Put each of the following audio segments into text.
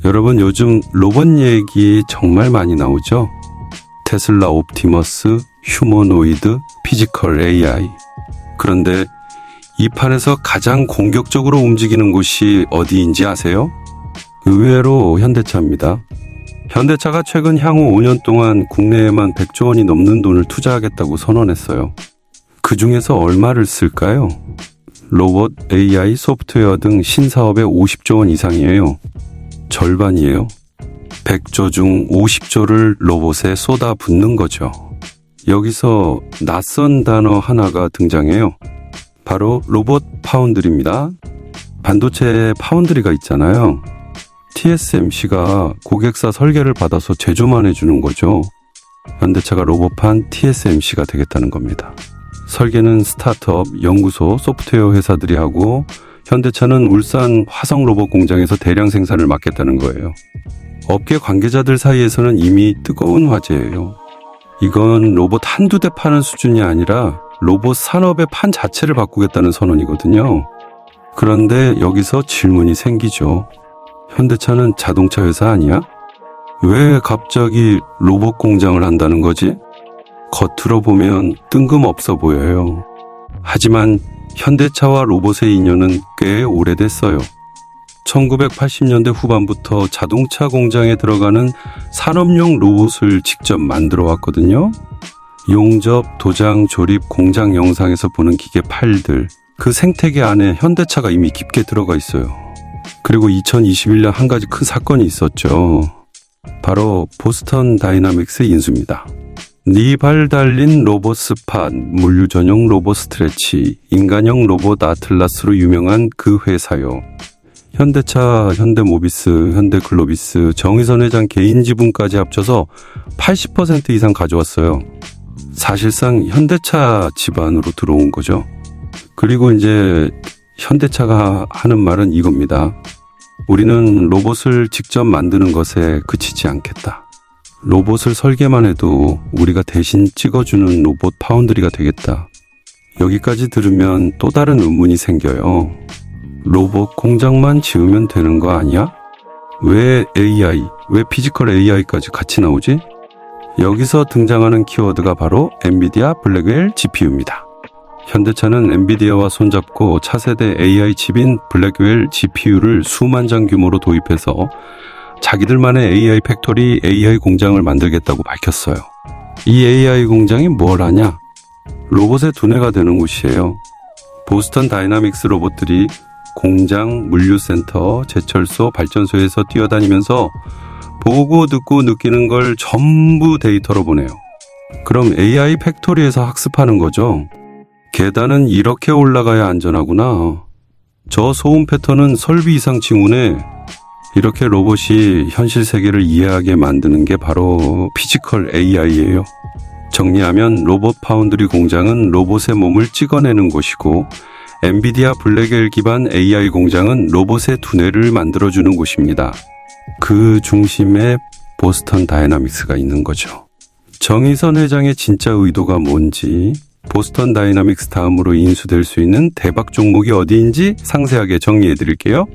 여러분 요즘 로봇 얘기 정말 많이 나오죠? 테슬라 옵티머스, 휴머노이드, 피지컬 AI. 그런데 이 판에서 가장 공격적으로 움직이는 곳이 어디인지 아세요? 의외로 현대차입니다. 현대차가 최근 향후 5년 동안 국내에만 100조 원이 넘는 돈을 투자하겠다고 선언했어요. 그 중에서 얼마를 쓸까요? 로봇, AI, 소프트웨어 등 신사업에 50조 원 이상이에요. 절반이에요. 100조 중 50조를 로봇에 쏟아붓는 거죠. 여기서 낯선 단어 하나가 등장해요. 바로 로봇 파운드리입니다. 반도체에 파운드리가 있잖아요. TSMC가 고객사 설계를 받아서 제조만 해주는 거죠. 현대차가 로봇판 TSMC가 되겠다는 겁니다. 설계는 스타트업, 연구소, 소프트웨어 회사들이 하고 현대차는 울산 화성 로봇 공장에서 대량 생산을 맡겠다는 거예요. 업계 관계자들 사이에서는 이미 뜨거운 화제예요. 이건 로봇 한두 대 파는 수준이 아니라 로봇 산업의 판 자체를 바꾸겠다는 선언이거든요. 그런데 여기서 질문이 생기죠. 현대차는 자동차 회사 아니야? 왜 갑자기 로봇 공장을 한다는 거지? 겉으로 보면 뜬금없어 보여요. 하지만 현대차와 로봇의 인연은 꽤 오래됐어요. 1980년대 후반부터 자동차 공장에 들어가는 산업용 로봇을 직접 만들어 왔거든요. 용접, 도장, 조립, 공장 영상에서 보는 기계 팔들, 그 생태계 안에 현대차가 이미 깊게 들어가 있어요. 그리고 2021년 한 가지 큰 사건이 있었죠. 바로 보스턴 다이나믹스 인수입니다. 네 발 달린 로봇 스팟, 물류 전용 로봇 스트레치, 인간형 로봇 아틀라스로 유명한 그 회사요. 현대차, 현대모비스, 현대글로비스, 정의선 회장 개인 지분까지 합쳐서 80% 이상 가져왔어요. 사실상 현대차 집안으로 들어온 거죠. 그리고 이제 현대차가 하는 말은 이겁니다. 우리는 로봇을 직접 만드는 것에 그치지 않겠다. 로봇을 설계만 해도 우리가 대신 찍어주는 로봇 파운드리가 되겠다. 여기까지 들으면 또 다른 의문이 생겨요. 로봇 공장만 지으면 되는 거 아니야? 왜 AI, 왜 피지컬 AI까지 같이 나오지? 여기서 등장하는 키워드가 바로 엔비디아 블랙웰 GPU입니다. 현대차는 엔비디아와 손잡고 차세대 AI 칩인 블랙웰 GPU를 수만 장 규모로 도입해서 자기들만의 AI 팩토리, AI 공장을 만들겠다고 밝혔어요. 이 AI 공장이 뭘 하냐? 로봇의 두뇌가 되는 곳이에요. 보스턴 다이나믹스 로봇들이 공장, 물류센터, 제철소, 발전소에서 뛰어다니면서 보고 듣고 느끼는 걸 전부 데이터로 보내요. 그럼 AI 팩토리에서 학습하는 거죠. 계단은 이렇게 올라가야 안전하구나. 저 소음 패턴은 설비 이상 징후네. 이렇게 로봇이 현실 세계를 이해하게 만드는 게 바로 피지컬 AI예요. 정리하면 로봇 파운드리 공장은 로봇의 몸을 찍어내는 곳이고 엔비디아 블랙웰 기반 AI 공장은 로봇의 두뇌를 만들어주는 곳입니다. 그 중심에 보스턴 다이나믹스가 있는 거죠. 정의선 회장의 진짜 의도가 뭔지, 보스턴 다이나믹스 다음으로 인수될 수 있는 대박 종목이 어디인지 상세하게 정리해 드릴게요.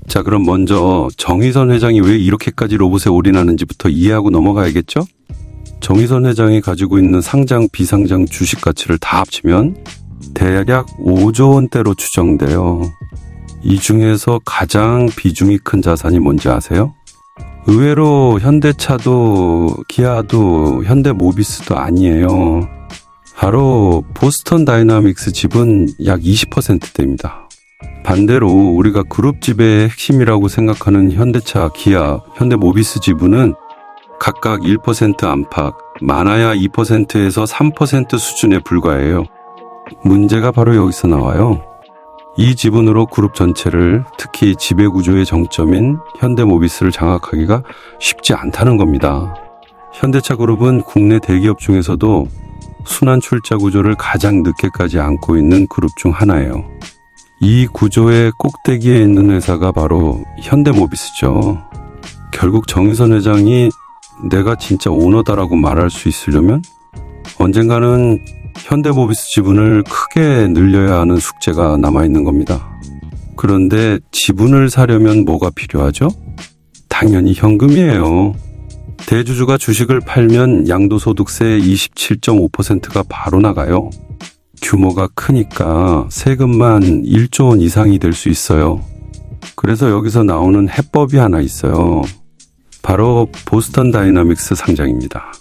자, 그럼 먼저 정의선 회장이 왜 이렇게까지 로봇에 올인하는지부터 이해하고 넘어가야겠죠? 정의선 회장이 가지고 있는 상장, 비상장 주식 가치를 다 합치면 대략 5조 원대로 추정돼요. 이 중에서 가장 비중이 큰 자산이 뭔지 아세요? 의외로 현대차도 기아도 현대모비스도 아니에요. 바로 보스턴 다이나믹스 지분 약 20%대입니다. 반대로 우리가 그룹 지배의 핵심이라고 생각하는 현대차, 기아, 현대모비스 지분은 각각 1% 안팎, 많아야 2%에서 3% 수준에 불과해요. 문제가 바로 여기서 나와요. 이 지분으로 그룹 전체를, 특히 지배구조의 정점인 현대모비스를 장악하기가 쉽지 않다는 겁니다. 현대차 그룹은 국내 대기업 중에서도 순환 출자 구조를 가장 늦게까지 안고 있는 그룹 중 하나예요. 이 구조의 꼭대기에 있는 회사가 바로 현대모비스죠. 결국 정의선 회장이 내가 진짜 오너다라고 말할 수 있으려면 언젠가는 현대모비스 지분을 크게 늘려야 하는 숙제가 남아있는 겁니다. 그런데 지분을 사려면 뭐가 필요하죠? 당연히 현금이에요. 대주주가 주식을 팔면 양도소득세 27.5%가 바로 나가요. 규모가 크니까 세금만 1조 원 이상이 될 수 있어요. 그래서 여기서 나오는 해법이 하나 있어요. 바로 보스턴 다이나믹스 상장입니다.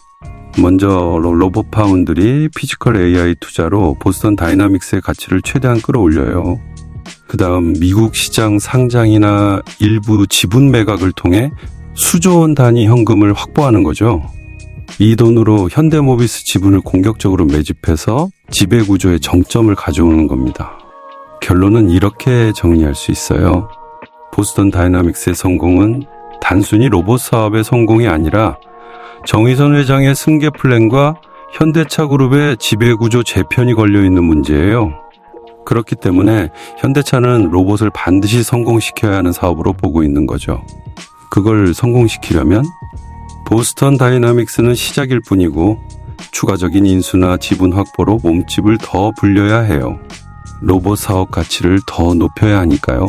먼저 로봇파운드리 피지컬 AI 투자로 보스턴 다이나믹스의 가치를 최대한 끌어올려요. 그 다음 미국 시장 상장이나 일부 지분 매각을 통해 수조 원 단위 현금을 확보하는 거죠. 이 돈으로 현대모비스 지분을 공격적으로 매집해서 지배구조의 정점을 가져오는 겁니다. 결론은 이렇게 정리할 수 있어요. 보스턴 다이나믹스의 성공은 단순히 로봇 사업의 성공이 아니라 정의선 회장의 승계 플랜과 현대차 그룹의 지배구조 재편이 걸려있는 문제예요. 그렇기 때문에 현대차는 로봇을 반드시 성공시켜야 하는 사업으로 보고 있는 거죠. 그걸 성공시키려면 보스턴 다이나믹스는 시작일 뿐이고 추가적인 인수나 지분 확보로 몸집을 더 불려야 해요. 로봇 사업 가치를 더 높여야 하니까요.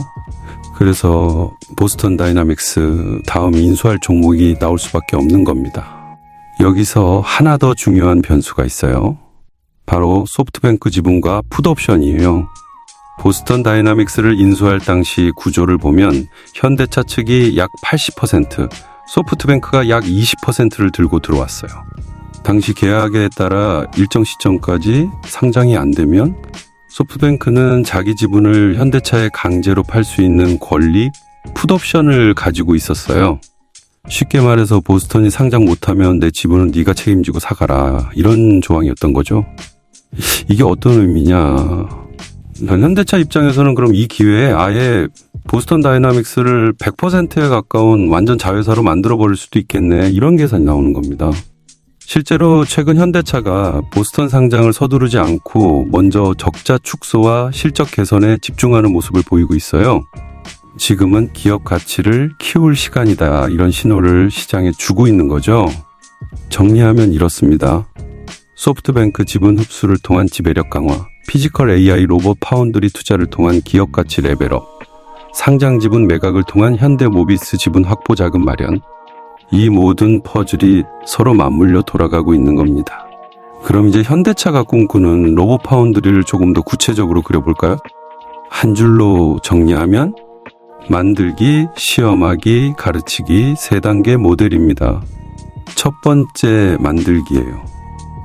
그래서 보스턴 다이나믹스 다음 인수할 종목이 나올 수밖에 없는 겁니다. 여기서 하나 더 중요한 변수가 있어요. 바로 소프트뱅크 지분과 풋옵션이에요. 보스턴 다이나믹스를 인수할 당시 구조를 보면 현대차 측이 약 80%, 소프트뱅크가 약 20%를 들고 들어왔어요. 당시 계약에 따라 일정 시점까지 상장이 안 되면 소프트뱅크는 자기 지분을 현대차에 강제로 팔 수 있는 권리, 풋옵션을 가지고 있었어요. 쉽게 말해서 보스턴이 상장 못하면 내 지분은 네가 책임지고 사가라, 이런 조항이었던 거죠. 이게 어떤 의미냐. 현대차 입장에서는 그럼 이 기회에 아예 보스턴 다이나믹스를 100%에 가까운 완전 자회사로 만들어버릴 수도 있겠네, 이런 계산이 나오는 겁니다. 실제로 최근 현대차가 보스턴 상장을 서두르지 않고 먼저 적자 축소와 실적 개선에 집중하는 모습을 보이고 있어요. 지금은 기업 가치를 키울 시간이다, 이런 신호를 시장에 주고 있는 거죠. 정리하면 이렇습니다. 소프트뱅크 지분 흡수를 통한 지배력 강화, 피지컬 AI 로봇 파운드리 투자를 통한 기업 가치 레벨업, 상장 지분 매각을 통한 현대모비스 지분 확보 자금 마련, 이 모든 퍼즐이 서로 맞물려 돌아가고 있는 겁니다. 그럼 이제 현대차가 꿈꾸는 로봇 파운드리를 조금 더 구체적으로 그려볼까요? 한 줄로 정리하면 만들기, 시험하기, 가르치기 3단계 모델입니다. 첫 번째 만들기예요.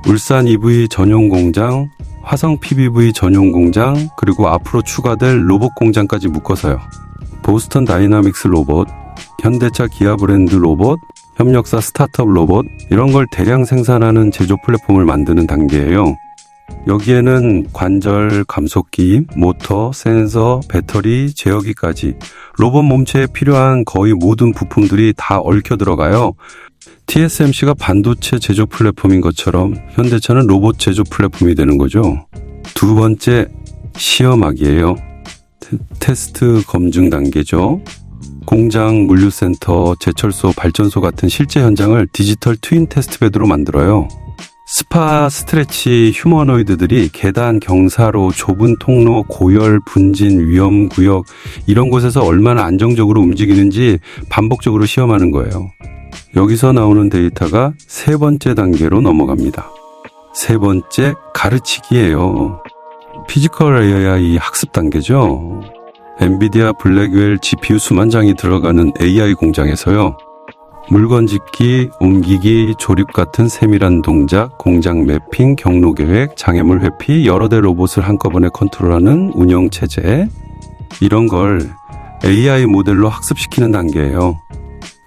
울산 EV 전용 공장, 화성 PBV 전용 공장, 그리고 앞으로 추가될 로봇 공장까지 묶어서요. 보스턴 다이나믹스 로봇, 현대차 기아 브랜드 로봇, 협력사 스타트업 로봇, 이런 걸 대량 생산하는 제조 플랫폼을 만드는 단계예요. 여기에는 관절, 감속기, 모터, 센서, 배터리, 제어기까지 로봇 몸체에 필요한 거의 모든 부품들이 다 얽혀 들어가요. TSMC가 반도체 제조 플랫폼인 것처럼 현대차는 로봇 제조 플랫폼이 되는 거죠. 두 번째, 시험하기예요. 테스트 검증 단계죠. 공장, 물류센터, 제철소, 발전소 같은 실제 현장을 디지털 트윈 테스트베드로 만들어요. 스파, 스트레치, 휴머노이드들이 계단, 경사로, 좁은 통로, 고열, 분진, 위험 구역, 이런 곳에서 얼마나 안정적으로 움직이는지 반복적으로 시험하는 거예요. 여기서 나오는 데이터가 세 번째 단계로 넘어갑니다. 세 번째, 가르치기예요. 피지컬 AI 학습 단계죠. 엔비디아 블랙웰 GPU 수만 장이 들어가는 AI 공장에서요. 물건 집기, 옮기기, 조립 같은 세밀한 동작, 공장 매핑, 경로 계획, 장애물 회피, 여러 대 로봇을 한꺼번에 컨트롤하는 운영 체제, 이런 걸 AI 모델로 학습시키는 단계예요.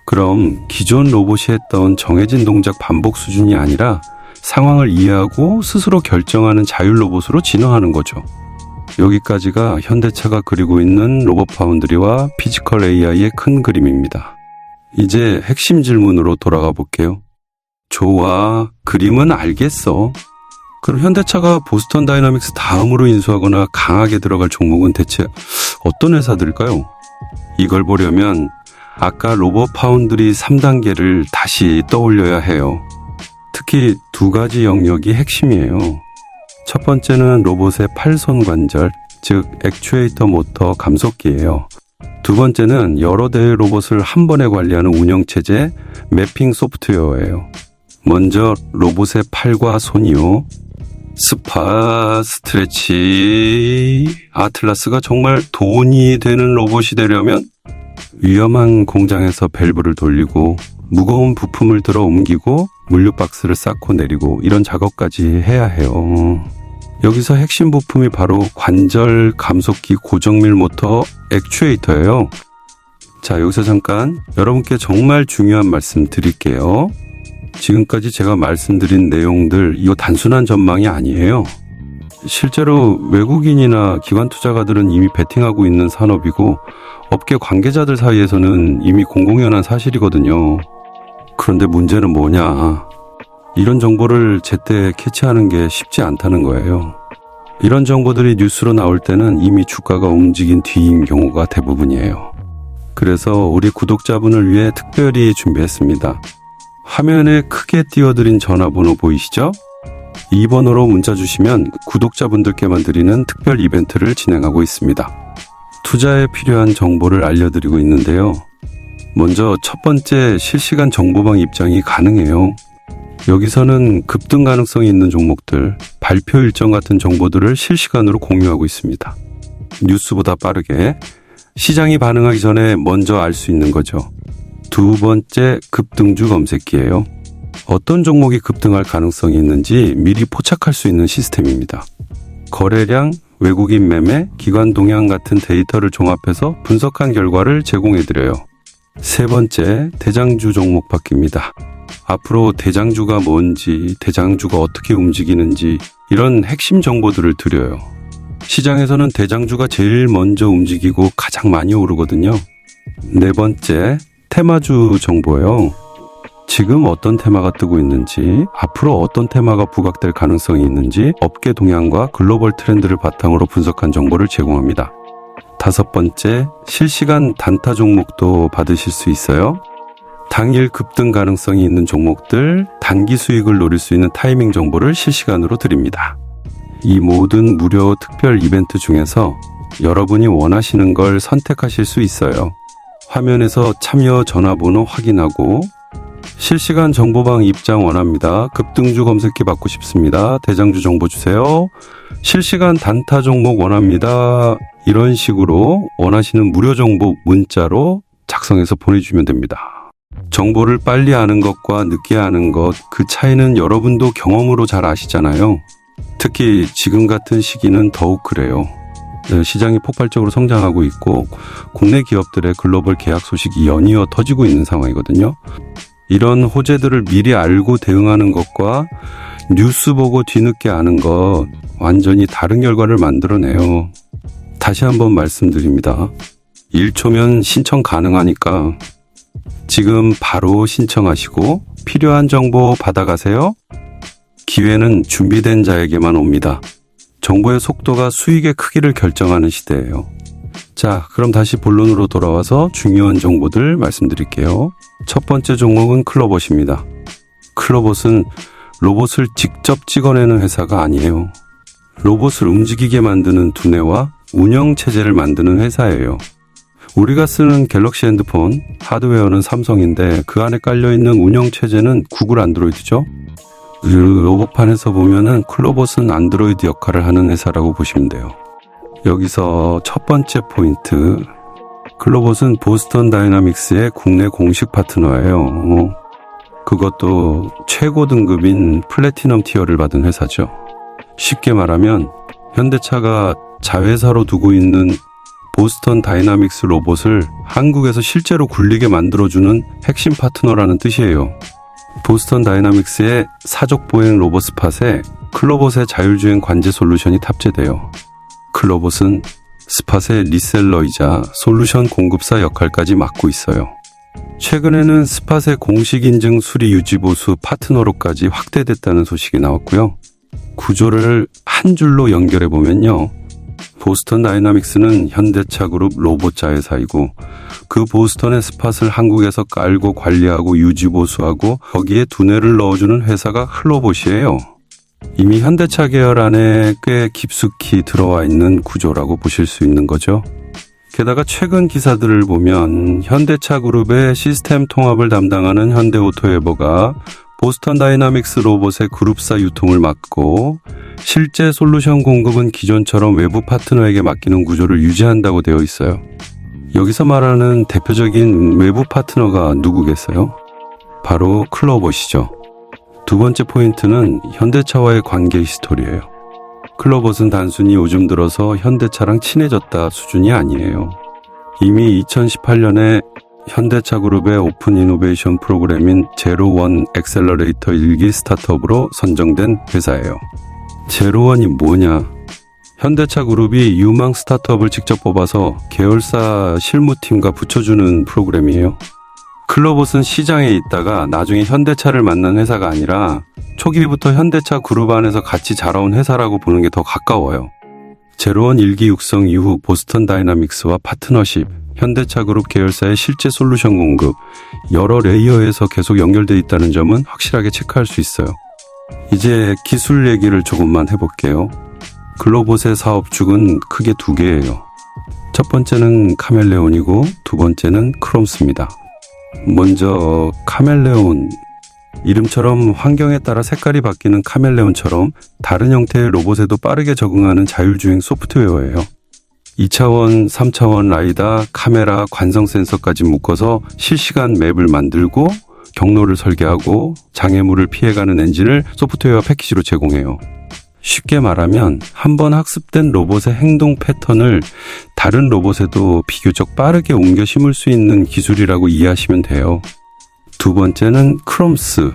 그럼 기존 로봇이 했던 정해진 동작 반복 수준이 아니라 상황을 이해하고 스스로 결정하는 자율 로봇으로 진화하는 거죠. 여기까지가 현대차가 그리고 있는 로봇 파운드리와 피지컬 AI의 큰 그림입니다. 이제 핵심 질문으로 돌아가 볼게요. 좋아, 그림은 알겠어. 그럼 현대차가 보스턴 다이나믹스 다음으로 인수하거나 강하게 들어갈 종목은 대체 어떤 회사들일까요? 이걸 보려면 아까 로봇 파운드리 3단계를 다시 떠올려야 해요. 특히 두 가지 영역이 핵심이에요. 첫 번째는 로봇의 팔손 관절, 즉 액추에이터 모터 감속기예요. 두 번째는 여러 대의 로봇을 한 번에 관리하는 운영체제 매핑 소프트웨어예요. 먼저 로봇의 팔과 손이요. 스파, 스트레치, 아틀라스가 정말 돈이 되는 로봇이 되려면 위험한 공장에서 밸브를 돌리고 무거운 부품을 들어 옮기고 물류 박스를 쌓고 내리고 이런 작업까지 해야 해요. 여기서 핵심 부품이 바로 관절 감속기 고정밀 모터 액추에이터예요. 자, 여기서 잠깐 여러분께 정말 중요한 말씀 드릴게요. 지금까지 제가 말씀드린 내용들 이거 단순한 전망이 아니에요. 실제로 외국인이나 기관 투자가들은 이미 베팅하고 있는 산업이고 업계 관계자들 사이에서는 이미 공공연한 사실이거든요. 그런데 문제는 뭐냐? 이런 정보를 제때 캐치하는 게 쉽지 않다는 거예요. 이런 정보들이 뉴스로 나올 때는 이미 주가가 움직인 뒤인 경우가 대부분이에요. 그래서 우리 구독자분을 위해 특별히 준비했습니다. 화면에 크게 띄워드린 전화번호 보이시죠? 이 번호로 문자 주시면 구독자분들께만 드리는 특별 이벤트를 진행하고 있습니다. 투자에 필요한 정보를 알려드리고 있는데요. 먼저 첫 번째 실시간 정보방 입장이 가능해요. 여기서는 급등 가능성이 있는 종목들, 발표 일정 같은 정보들을 실시간으로 공유하고 있습니다. 뉴스보다 빠르게 시장이 반응하기 전에 먼저 알 수 있는 거죠. 두 번째 급등주 검색기예요. 어떤 종목이 급등할 가능성이 있는지 미리 포착할 수 있는 시스템입니다. 거래량, 외국인 매매, 기관 동향 같은 데이터를 종합해서 분석한 결과를 제공해드려요. 세 번째, 대장주 종목 바뀝니다. 앞으로 대장주가 뭔지, 대장주가 어떻게 움직이는지 이런 핵심 정보들을 드려요. 시장에서는 대장주가 제일 먼저 움직이고 가장 많이 오르거든요. 네 번째, 테마주 정보예요. 지금 어떤 테마가 뜨고 있는지, 앞으로 어떤 테마가 부각될 가능성이 있는지 업계 동향과 글로벌 트렌드를 바탕으로 분석한 정보를 제공합니다. 다섯 번째, 실시간 단타 종목도 받으실 수 있어요. 당일 급등 가능성이 있는 종목들, 단기 수익을 노릴 수 있는 타이밍 정보를 실시간으로 드립니다. 이 모든 무료 특별 이벤트 중에서 여러분이 원하시는 걸 선택하실 수 있어요. 화면에서 참여 전화번호 확인하고 실시간 정보방 입장 원합니다. 급등주 검색기 받고 싶습니다. 대장주 정보 주세요. 실시간 단타 종목 원합니다. 이런 식으로 원하시는 무료 정보 문자로 작성해서 보내주시면 됩니다. 정보를 빨리 아는 것과 늦게 아는 것, 그 차이는 여러분도 경험으로 잘 아시잖아요. 특히 지금 같은 시기는 더욱 그래요. 시장이 폭발적으로 성장하고 있고 국내 기업들의 글로벌 계약 소식이 연이어 터지고 있는 상황이거든요. 이런 호재들을 미리 알고 대응하는 것과 뉴스 보고 뒤늦게 아는 것 완전히 다른 결과를 만들어내요. 다시 한번 말씀드립니다. 1초면 신청 가능하니까 지금 바로 신청하시고 필요한 정보 받아가세요. 기회는 준비된 자에게만 옵니다. 정보의 속도가 수익의 크기를 결정하는 시대예요. 자, 그럼 다시 본론으로 돌아와서 중요한 정보들 말씀드릴게요. 첫 번째 종목은 클로봇입니다. 클로봇은 로봇을 직접 찍어내는 회사가 아니에요. 로봇을 움직이게 만드는 두뇌와 운영체제를 만드는 회사예요. 우리가 쓰는 갤럭시 핸드폰, 하드웨어는 삼성인데 그 안에 깔려있는 운영체제는 구글 안드로이드죠. 그 로봇판에서 보면은 클로봇은 안드로이드 역할을 하는 회사라고 보시면 돼요. 여기서 첫 번째 포인트, 클로봇은 보스턴 다이나믹스의 국내 공식 파트너예요. 그것도 최고 등급인 플래티넘 티어를 받은 회사죠. 쉽게 말하면 현대차가 자회사로 두고 있는 보스턴 다이나믹스 로봇을 한국에서 실제로 굴리게 만들어주는 핵심 파트너라는 뜻이에요. 보스턴 다이나믹스의 사족 보행 로봇 스팟에 클로봇의 자율주행 관제 솔루션이 탑재돼요. 클로봇은 스팟의 리셀러이자 솔루션 공급사 역할까지 맡고 있어요. 최근에는 스팟의 공식 인증 수리 유지 보수 파트너로까지 확대됐다는 소식이 나왔고요. 구조를 한 줄로 연결해 보면요. 보스턴 다이나믹스는 현대차 그룹 로봇 자회사이고 그 보스턴의 스팟을 한국에서 깔고 관리하고 유지 보수하고 거기에 두뇌를 넣어주는 회사가 클로봇이에요. 이미 현대차 계열 안에 꽤 깊숙이 들어와 있는 구조라고 보실 수 있는 거죠. 게다가 최근 기사들을 보면 현대차 그룹의 시스템 통합을 담당하는 현대오토에버가 보스턴 다이나믹스 로봇의 그룹사 유통을 맡고 실제 솔루션 공급은 기존처럼 외부 파트너에게 맡기는 구조를 유지한다고 되어 있어요. 여기서 말하는 대표적인 외부 파트너가 누구겠어요? 바로 클로봇이죠. 두 번째 포인트는 현대차와의 관계 히스토리예요. 클로봇은 단순히 요즘 들어서 현대차랑 친해졌다 수준이 아니에요. 이미 2018년에 현대차 그룹의 오픈 이노베이션 프로그램인 제로원 엑셀러레이터 1기 스타트업으로 선정된 회사예요. 제로원이 뭐냐? 현대차 그룹이 유망 스타트업을 직접 뽑아서 계열사 실무팀과 붙여주는 프로그램이에요. 클로봇은 시장에 있다가 나중에 현대차를 만난 회사가 아니라 초기부터 현대차 그룹 안에서 같이 자라온 회사라고 보는 게 더 가까워요. 제로원 1기 육성 이후 보스턴 다이나믹스와 파트너십, 현대차 그룹 계열사의 실제 솔루션 공급, 여러 레이어에서 계속 연결되어 있다는 점은 확실하게 체크할 수 있어요. 이제 기술 얘기를 조금만 해볼게요. 클로봇의 사업축은 크게 두 개예요. 첫 번째는 카멜레온이고 두 번째는 크롬스입니다. 먼저 카멜레온, 이름처럼 환경에 따라 색깔이 바뀌는 카멜레온처럼 다른 형태의 로봇에도 빠르게 적응하는 자율주행 소프트웨어예요. 2차원, 3차원 라이다, 카메라, 관성 센서까지 묶어서 실시간 맵을 만들고 경로를 설계하고 장애물을 피해가는 엔진을 소프트웨어 패키지로 제공해요. 쉽게 말하면 한번 학습된 로봇의 행동 패턴을 다른 로봇에도 비교적 빠르게 옮겨 심을 수 있는 기술이라고 이해하시면 돼요. 두 번째는 크롬스.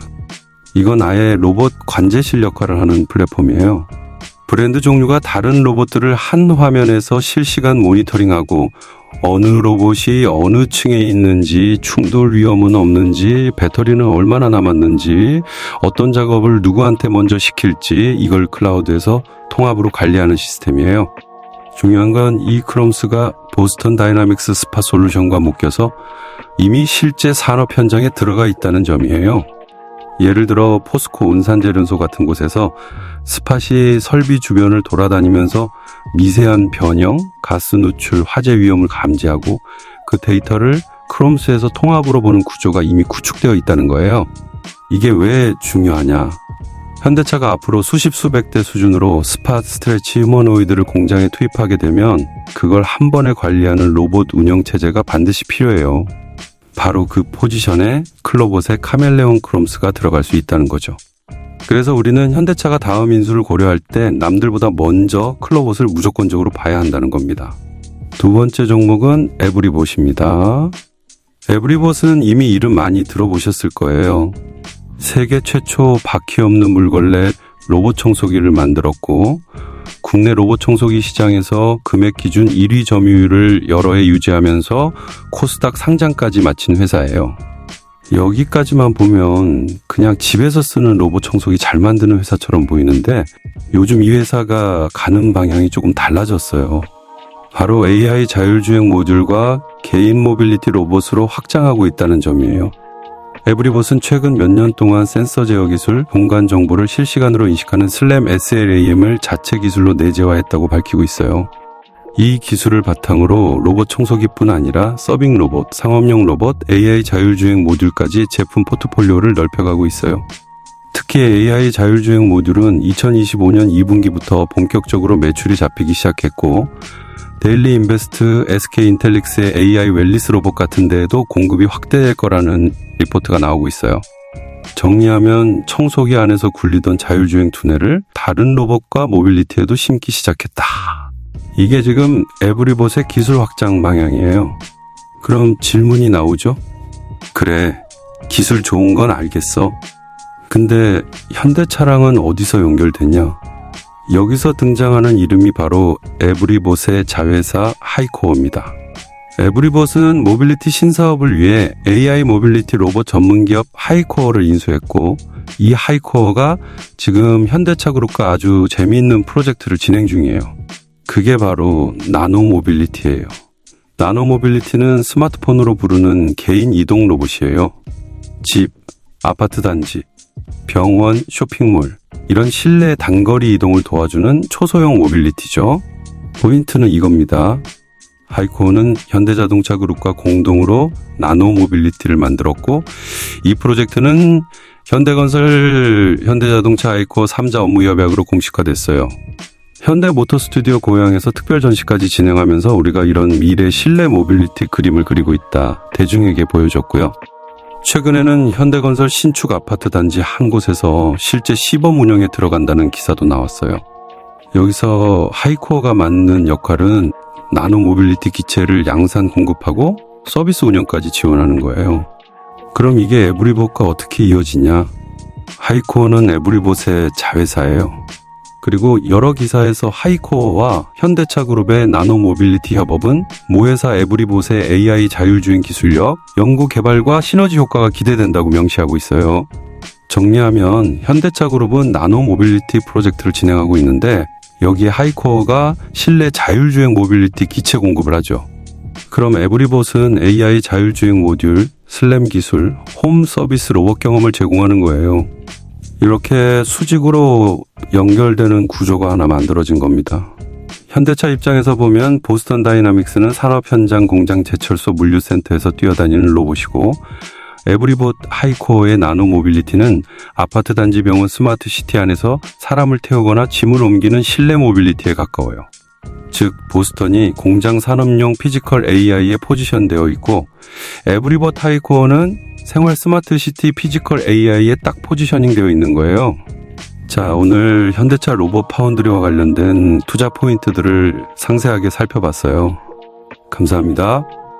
이건 아예 로봇 관제실 역할을 하는 플랫폼이에요. 브랜드 종류가 다른 로봇들을 한 화면에서 실시간 모니터링하고 어느 로봇이 어느 층에 있는지, 충돌 위험은 없는지, 배터리는 얼마나 남았는지, 어떤 작업을 누구한테 먼저 시킬지 이걸 클라우드에서 통합으로 관리하는 시스템이에요. 중요한 건 이 크롬스가 보스턴 다이나믹스 스팟 솔루션과 묶여서 이미 실제 산업 현장에 들어가 있다는 점이에요. 예를 들어 포스코 운산제련소 같은 곳에서 스팟이 설비 주변을 돌아다니면서 미세한 변형, 가스 누출, 화재 위험을 감지하고 그 데이터를 크롬스에서 통합으로 보는 구조가 이미 구축되어 있다는 거예요. 이게 왜 중요하냐? 현대차가 앞으로 수십 수백 대 수준으로 스팟 스트레치 휴머노이드를 공장에 투입하게 되면 그걸 한 번에 관리하는 로봇 운영 체제가 반드시 필요해요. 바로 그 포지션에 클로봇의 카멜레온 크롬스가 들어갈 수 있다는 거죠. 그래서 우리는 현대차가 다음 인수를 고려할 때 남들보다 먼저 클로봇을 무조건적으로 봐야 한다는 겁니다. 두 번째 종목은 에브리봇입니다. 에브리봇은 이미 이름 많이 들어보셨을 거예요. 세계 최초 바퀴 없는 물걸레 로봇 청소기를 만들었고 국내 로봇 청소기 시장에서 금액 기준 1위 점유율을 여러 해 유지하면서 코스닥 상장까지 마친 회사예요. 여기까지만 보면 그냥 집에서 쓰는 로봇 청소기 잘 만드는 회사처럼 보이는데 요즘 이 회사가 가는 방향이 조금 달라졌어요. 바로 AI 자율주행 모듈과 개인 모빌리티 로봇으로 확장하고 있다는 점이에요. 에브리봇은 최근 몇 년 동안 센서 제어 기술, 공간 정보를 실시간으로 인식하는 슬램 SLAM을 자체 기술로 내재화했다고 밝히고 있어요. 이 기술을 바탕으로 로봇 청소기뿐 아니라 서빙 로봇, 상업용 로봇, AI 자율주행 모듈까지 제품 포트폴리오를 넓혀가고 있어요. 특히 AI 자율주행 모듈은 2025년 2분기부터 본격적으로 매출이 잡히기 시작했고 데일리 인베스트, SK인텔릭스의 AI 웰리스 로봇 같은 데에도 공급이 확대될 거라는 리포트가 나오고 있어요. 정리하면 청소기 안에서 굴리던 자율주행 투넬을 다른 로봇과 모빌리티에도 심기 시작했다. 이게 지금 에브리봇의 기술 확장 방향이에요. 그럼 질문이 나오죠? 그래, 기술 좋은 건 알겠어. 근데 현대차랑은 어디서 연결되냐? 여기서 등장하는 이름이 바로 에브리봇의 자회사 하이코어입니다. 에브리봇은 모빌리티 신사업을 위해 AI 모빌리티 로봇 전문기업 하이코어를 인수했고 이 하이코어가 지금 현대차 그룹과 아주 재미있는 프로젝트를 진행 중이에요. 그게 바로 나노 모빌리티예요. 나노 모빌리티는 스마트폰으로 부르는 개인 이동 로봇이에요. 집, 아파트 단지, 병원, 쇼핑몰 이런 실내 단거리 이동을 도와주는 초소형 모빌리티죠. 포인트는 이겁니다. 하이코어는 현대자동차 그룹과 공동으로 나노 모빌리티를 만들었고, 이 프로젝트는 현대건설, 현대자동차 하이코어 3자 업무 협약으로 공식화됐어요. 현대모터 스튜디오 고향에서 특별 전시까지 진행하면서 우리가 이런 미래 실내 모빌리티 그림을 그리고 있다, 대중에게 보여줬고요. 최근에는 현대건설 신축 아파트 단지 한 곳에서 실제 시범 운영에 들어간다는 기사도 나왔어요. 여기서 하이코어가 맡는 역할은 나노 모빌리티 기체를 양산 공급하고 서비스 운영까지 지원하는 거예요. 그럼 이게 에브리봇과 어떻게 이어지냐? 하이코어는 에브리봇의 자회사예요. 그리고 여러 기사에서 하이코어와 현대차 그룹의 나노 모빌리티 협업은 모회사 에브리봇의 AI 자율주행 기술력, 연구 개발과 시너지 효과가 기대된다고 명시하고 있어요. 정리하면 현대차 그룹은 나노 모빌리티 프로젝트를 진행하고 있는데, 여기에 하이코어가 실내 자율주행 모빌리티 기체 공급을 하죠. 그럼 에브리봇은 AI 자율주행 모듈, 슬램 기술, 홈 서비스 로봇 경험을 제공하는 거예요. 이렇게 수직으로 연결되는 구조가 하나 만들어진 겁니다. 현대차 입장에서 보면 보스턴 다이나믹스는 산업 현장 공장 제철소 물류센터에서 뛰어다니는 로봇이고, 에브리봇 하이코어의 나노 모빌리티는 아파트 단지 병원 스마트 시티 안에서 사람을 태우거나 짐을 옮기는 실내 모빌리티에 가까워요. 즉 보스턴이 공장 산업용 피지컬 AI에 포지션되어 있고, 에브리봇 하이코어는 생활 스마트 시티 피지컬 AI에 딱 포지셔닝 되어 있는 거예요. 자, 오늘 현대차 로봇 파운드리와 관련된 투자 포인트들을 상세하게 살펴봤어요. 감사합니다.